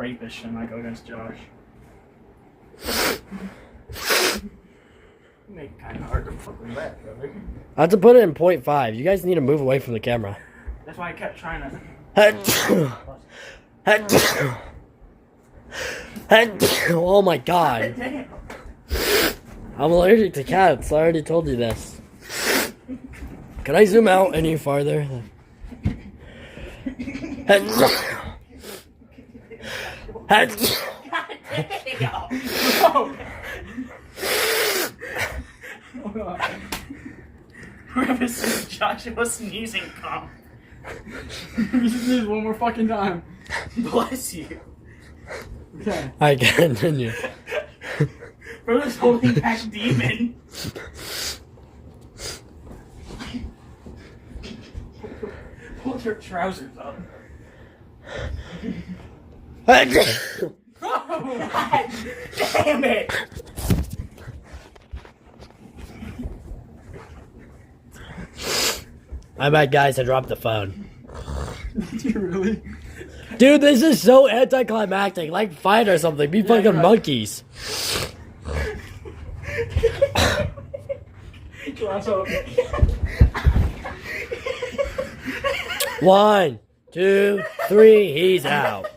rapist and I go against Josh. Make it kind of hard to fucking bet, brother. I have to put it in 0.5. You guys need to move away from the camera. That's why I kept trying to. Oh my god. Damn. I'm allergic to cats. I already told you this. Can I zoom out any farther? God damn. Whoever says Joshua sneezing comp. You should sneeze one more fucking time. Bless you. Okay. I continue. Brother's holding back demon. Pull your trousers up. Oh, God damn it! My bad, guys. I dropped the phone. Did you really? Dude, this is so anticlimactic. Like, fight or something. Be fucking right. monkeys. Glass up. 1, 2, 3. He's out.